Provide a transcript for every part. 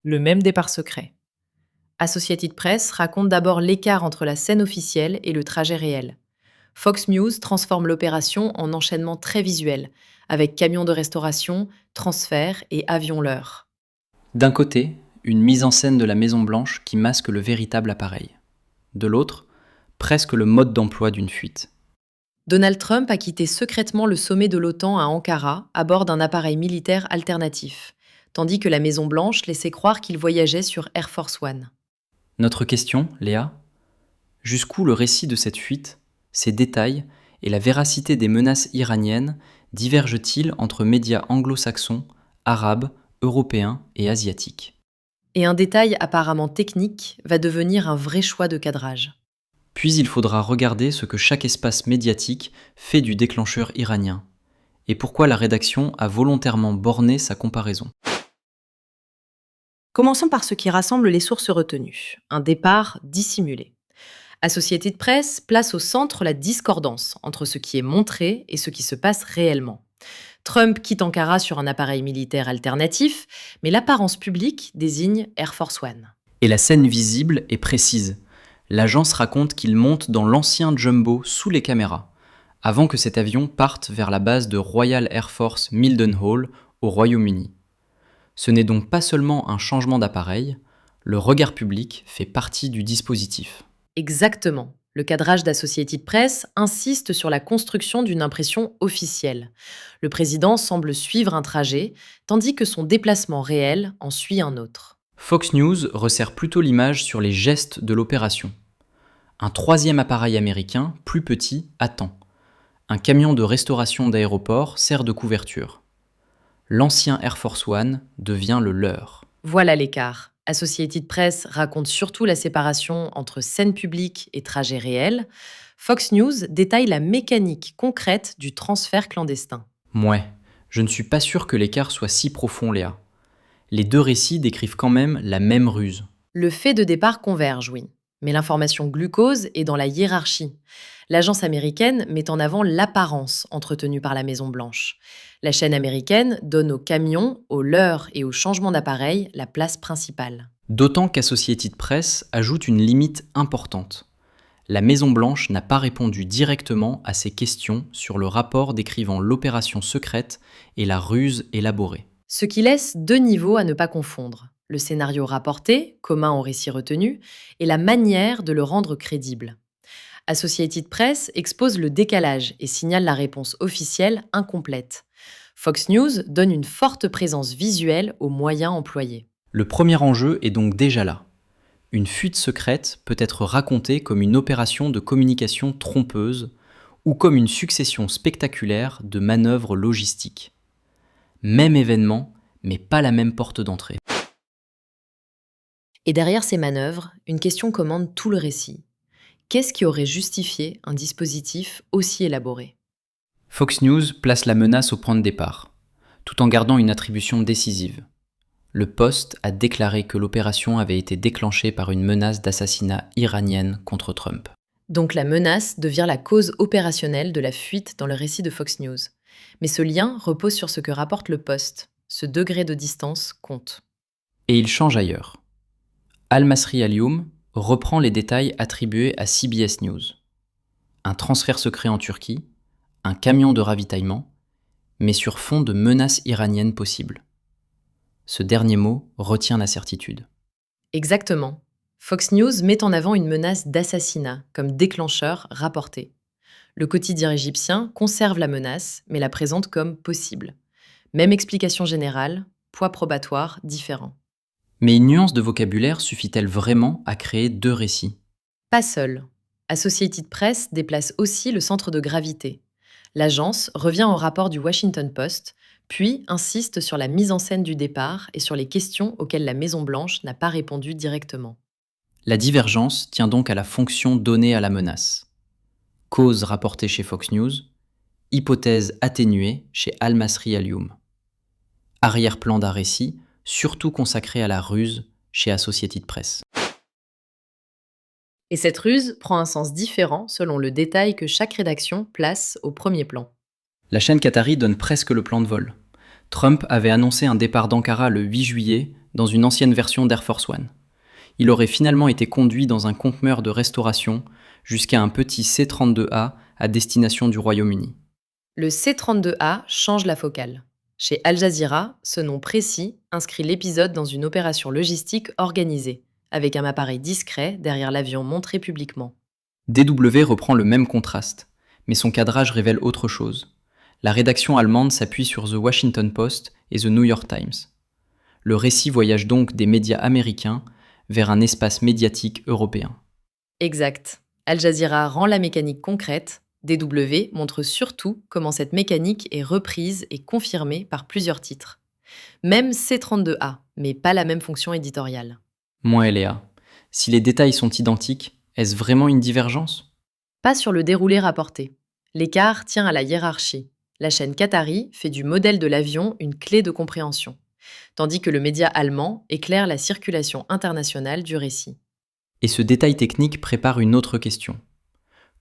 Le même départ secret. Associated Press raconte d'abord l'écart entre la scène officielle et le trajet réel. Fox News transforme l'opération en enchaînement très visuel, avec camions de restauration, transferts et avions-leurres. D'un côté, une mise en scène de la Maison-Blanche qui masque le véritable appareil. De l'autre, presque le mode d'emploi d'une fuite. Donald Trump a quitté secrètement le sommet de l'OTAN à Ankara à bord d'un appareil militaire alternatif, tandis que la Maison-Blanche laissait croire qu'il voyageait sur Air Force One. Notre question, Léa, jusqu'où le récit de cette fuite, ses détails et la véracité des menaces iraniennes divergent-ils entre médias anglo-saxons, arabes, européens et asiatiques? Et un détail apparemment technique va devenir un vrai choix de cadrage. Puis il faudra regarder ce que chaque espace médiatique fait du déclencheur iranien, et pourquoi la rédaction a volontairement borné sa comparaison. Commençons par ce qui rassemble les sources retenues, un départ dissimulé. Associated Press place au centre la discordance entre ce qui est montré et ce qui se passe réellement. Trump quitte Ankara sur un appareil militaire alternatif, mais l'apparence publique désigne Air Force One. Et la scène visible est précise. L'agence raconte qu'il monte dans l'ancien Jumbo sous les caméras, avant que cet avion parte vers la base de Royal Air Force Mildenhall au Royaume-Uni. Ce n'est donc pas seulement un changement d'appareil, le regard public fait partie du dispositif. Exactement. Le cadrage d'Associated Press insiste sur la construction d'une impression officielle. Le président semble suivre un trajet, tandis que son déplacement réel en suit un autre. Fox News resserre plutôt l'image sur les gestes de l'opération. Un troisième appareil américain, plus petit, attend. Un camion de restauration d'aéroport sert de couverture. L'ancien Air Force One devient le leur. Voilà l'écart. Associated Press raconte surtout la séparation entre scène publique et trajet réel. Fox News détaille la mécanique concrète du transfert clandestin. Mouais, je ne suis pas sûr que l'écart soit si profond, Léa. Les deux récits décrivent quand même la même ruse. Le fait de départ converge, oui. Mais l'information glucose est dans la hiérarchie. L'agence américaine met en avant l'apparence entretenue par la Maison-Blanche. La chaîne américaine donne aux camions, aux leurres et aux changements d'appareil la place principale. D'autant qu'Associated Press ajoute une limite importante. La Maison-Blanche n'a pas répondu directement à ces questions sur le rapport décrivant l'opération secrète et la ruse élaborée. Ce qui laisse deux niveaux à ne pas confondre. Le scénario rapporté, commun au récit retenu, et la manière de le rendre crédible. Associated Press expose le décalage et signale la réponse officielle incomplète. Fox News donne une forte présence visuelle aux moyens employés. Le premier enjeu est donc déjà là. Une fuite secrète peut être racontée comme une opération de communication trompeuse ou comme une succession spectaculaire de manœuvres logistiques. Même événement, mais pas la même porte d'entrée. Et derrière ces manœuvres, une question commande tout le récit. Qu'est-ce qui aurait justifié un dispositif aussi élaboré ? Fox News place la menace au point de départ, tout en gardant une attribution décisive. Le Post a déclaré que l'opération avait été déclenchée par une menace d'assassinat iranienne contre Trump. Donc la menace devient la cause opérationnelle de la fuite dans le récit de Fox News. Mais ce lien repose sur ce que rapporte le Post. Ce degré de distance compte. Et il change ailleurs. Al-Masri Al-Youm reprend les détails attribués à CBS News. Un transfert secret en Turquie, un camion de ravitaillement, mais sur fond de menaces iraniennes possibles. Ce dernier mot retient la certitude. Exactement. Fox News met en avant une menace d'assassinat comme déclencheur rapporté. Le quotidien égyptien conserve la menace, mais la présente comme possible. Même explication générale, poids probatoire différent. Mais une nuance de vocabulaire suffit-elle vraiment à créer deux récits ? Pas seul. Associated Press déplace aussi le centre de gravité. L'agence revient au rapport du Washington Post, puis insiste sur la mise en scène du départ et sur les questions auxquelles la Maison-Blanche n'a pas répondu directement. La divergence tient donc à la fonction donnée à la menace. Cause rapportée chez Fox News, hypothèse atténuée chez Al-Masri Al-Youm. Arrière-plan d'un récit, surtout consacré à la ruse chez Associated Press. Et cette ruse prend un sens différent selon le détail que chaque rédaction place au premier plan. La chaîne qatari donne presque le plan de vol. Trump avait annoncé un départ d'Ankara le 8 juillet dans une ancienne version d'Air Force One. Il aurait finalement été conduit dans un conteneur de restauration jusqu'à un petit C-32A à destination du Royaume-Uni. Le C-32A change la focale. Chez Al Jazeera, ce nom précis inscrit l'épisode dans une opération logistique organisée, avec un appareil discret derrière l'avion montré publiquement. DW reprend le même contraste, mais son cadrage révèle autre chose. La rédaction allemande s'appuie sur The Washington Post et The New York Times. Le récit voyage donc des médias américains vers un espace médiatique européen. Exact. Al Jazeera rend la mécanique concrète. DW montre surtout comment cette mécanique est reprise et confirmée par plusieurs titres. Même C-32A, mais pas la même fonction éditoriale. Moi et Léa, si les détails sont identiques, est-ce vraiment une divergence ? Pas sur le déroulé rapporté. L'écart tient à la hiérarchie. La chaîne qatari fait du modèle de l'avion une clé de compréhension, tandis que le média allemand éclaire la circulation internationale du récit. Et ce détail technique prépare une autre question.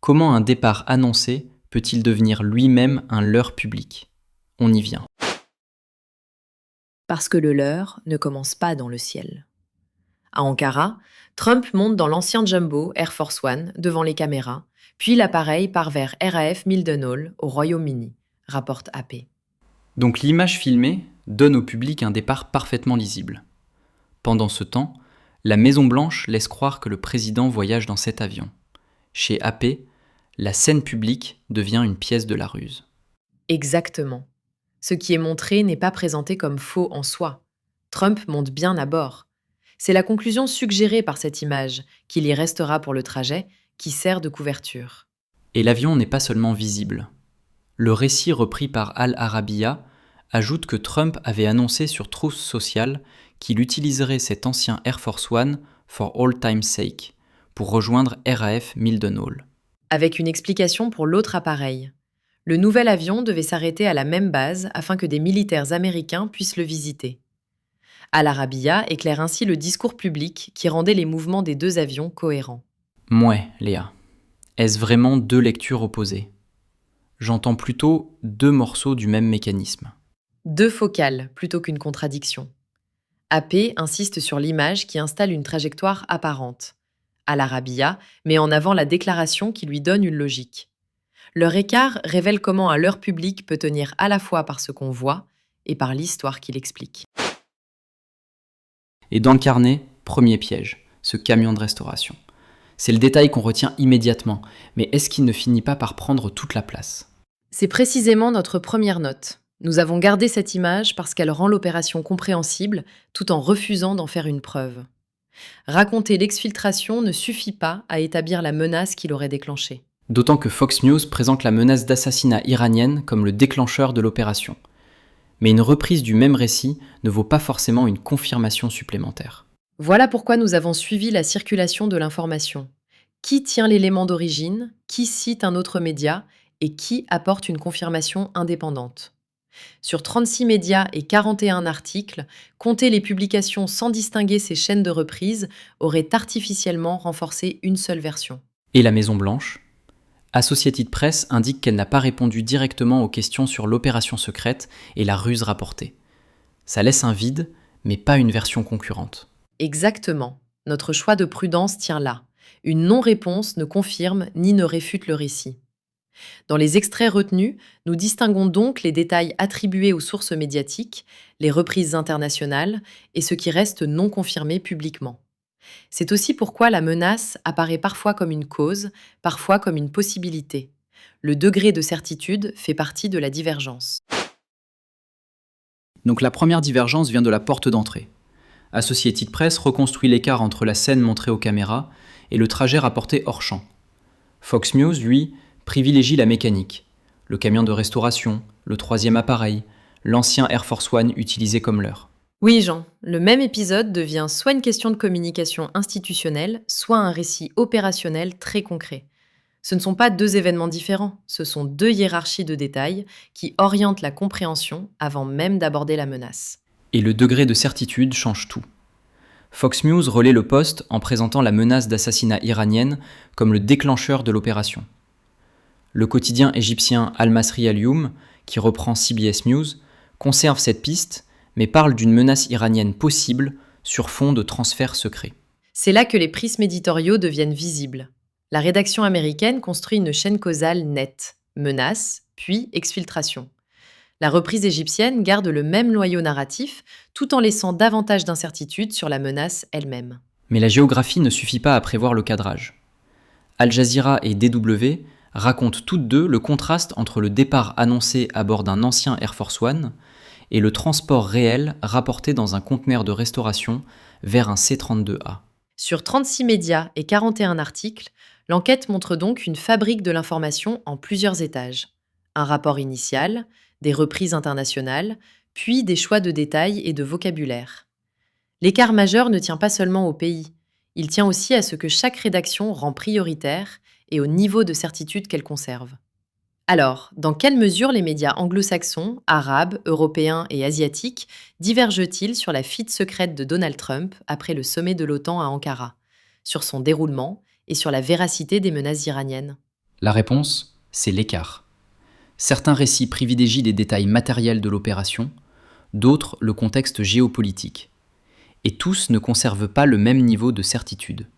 Comment un départ annoncé peut-il devenir lui-même un leurre public ? On y vient. Parce que le leurre ne commence pas dans le ciel. À Ankara, Trump monte dans l'ancien jumbo Air Force One devant les caméras, puis l'appareil part vers RAF Mildenhall au Royaume-Uni, rapporte AP. Donc l'image filmée donne au public un départ parfaitement lisible. Pendant ce temps, la Maison-Blanche laisse croire que le président voyage dans cet avion. Chez AP, la scène publique devient une pièce de la ruse. Exactement. Ce qui est montré n'est pas présenté comme faux en soi. Trump monte bien à bord. C'est la conclusion suggérée par cette image, qu'il y restera pour le trajet, qui sert de couverture. Et l'avion n'est pas seulement visible. Le récit repris par Al Arabiya ajoute que Trump avait annoncé sur Truth Social qu'il utiliserait cet ancien Air Force One for all time's sake, pour rejoindre RAF Mildenhall. Avec une explication pour l'autre appareil. Le nouvel avion devait s'arrêter à la même base afin que des militaires américains puissent le visiter. Al Arabiya éclaire ainsi le discours public qui rendait les mouvements des deux avions cohérents. Mouais, Léa. Est-ce vraiment deux lectures opposées ? J'entends plutôt deux morceaux du même mécanisme. Deux focales plutôt qu'une contradiction. AP insiste sur l'image qui installe une trajectoire apparente. Al Arabiya met en avant la déclaration qui lui donne une logique. Leur écart révèle comment un leurre public peut tenir à la fois par ce qu'on voit et par l'histoire qu'il explique. Et dans le carnet, premier piège, ce camion de restauration. C'est le détail qu'on retient immédiatement, mais est-ce qu'il ne finit pas par prendre toute la place ? C'est précisément notre première note. Nous avons gardé cette image parce qu'elle rend l'opération compréhensible tout en refusant d'en faire une preuve. Raconter l'exfiltration ne suffit pas à établir la menace qui l'aurait déclenchée. D'autant que Fox News présente la menace d'assassinat iranienne comme le déclencheur de l'opération. Mais une reprise du même récit ne vaut pas forcément une confirmation supplémentaire. Voilà pourquoi nous avons suivi la circulation de l'information. Qui tient l'élément d'origine, qui cite un autre média et qui apporte une confirmation indépendante. Sur 36 médias et 41 articles, compter les publications sans distinguer ces chaînes de reprise aurait artificiellement renforcé une seule version. Et la Maison-Blanche ? Associated Press indique qu'elle n'a pas répondu directement aux questions sur l'opération secrète et la ruse rapportée. Ça laisse un vide, mais pas une version concurrente. Exactement. Notre choix de prudence tient là. Une non-réponse ne confirme ni ne réfute le récit. Dans les extraits retenus, nous distinguons donc les détails attribués aux sources médiatiques, les reprises internationales et ce qui reste non confirmé publiquement. C'est aussi pourquoi la menace apparaît parfois comme une cause, parfois comme une possibilité. Le degré de certitude fait partie de la divergence. Donc la première divergence vient de la porte d'entrée. Associated Press reconstruit l'écart entre la scène montrée aux caméras et le trajet rapporté hors champ. Fox News, lui, privilégie la mécanique, le camion de restauration, le troisième appareil, l'ancien Air Force One utilisé comme leurre. Oui, Jean, le même épisode devient soit une question de communication institutionnelle, soit un récit opérationnel très concret. Ce ne sont pas deux événements différents, ce sont deux hiérarchies de détails qui orientent la compréhension avant même d'aborder la menace. Et le degré de certitude change tout. Fox News relaie le poste en présentant la menace d'assassinat iranienne comme le déclencheur de l'opération. Le quotidien égyptien Al-Masri Al-Youm, qui reprend CBS News, conserve cette piste, mais parle d'une menace iranienne possible sur fond de transferts secrets. C'est là que les prismes éditoriaux deviennent visibles. La rédaction américaine construit une chaîne causale nette, menace, puis exfiltration. La reprise égyptienne garde le même noyau narratif, tout en laissant davantage d'incertitudes sur la menace elle-même. Mais la géographie ne suffit pas à prévoir le cadrage. Al Jazeera et DW racontent toutes deux le contraste entre le départ annoncé à bord d'un ancien Air Force One et le transport réel rapporté dans un conteneur de restauration vers un C-32A. Sur 36 médias et 41 articles, l'enquête montre donc une fabrique de l'information en plusieurs étages. Un rapport initial, des reprises internationales, puis des choix de détails et de vocabulaire. L'écart majeur ne tient pas seulement au pays, il tient aussi à ce que chaque rédaction rend prioritaire et au niveau de certitude qu'elle conserve. Alors, dans quelle mesure les médias anglo-saxons, arabes, européens et asiatiques divergent-ils sur la fuite secrète de Donald Trump après le sommet de l'OTAN à Ankara, sur son déroulement et sur la véracité des menaces iraniennes? La réponse, c'est l'écart. Certains récits privilégient les détails matériels de l'opération, d'autres le contexte géopolitique. Et tous ne conservent pas le même niveau de certitude.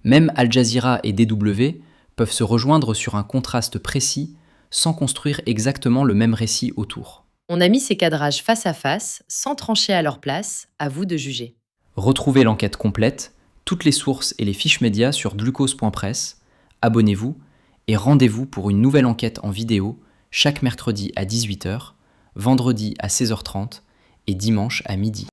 Même Al Jazeera et DW peuvent se rejoindre sur un contraste précis sans construire exactement le même récit autour. On a mis ces cadrages face à face, sans trancher à leur place, à vous de juger. Retrouvez l'enquête complète, toutes les sources et les fiches médias sur glucose.press, abonnez-vous et rendez-vous pour une nouvelle enquête en vidéo chaque mercredi à 18h, vendredi à 16h30 et dimanche à midi.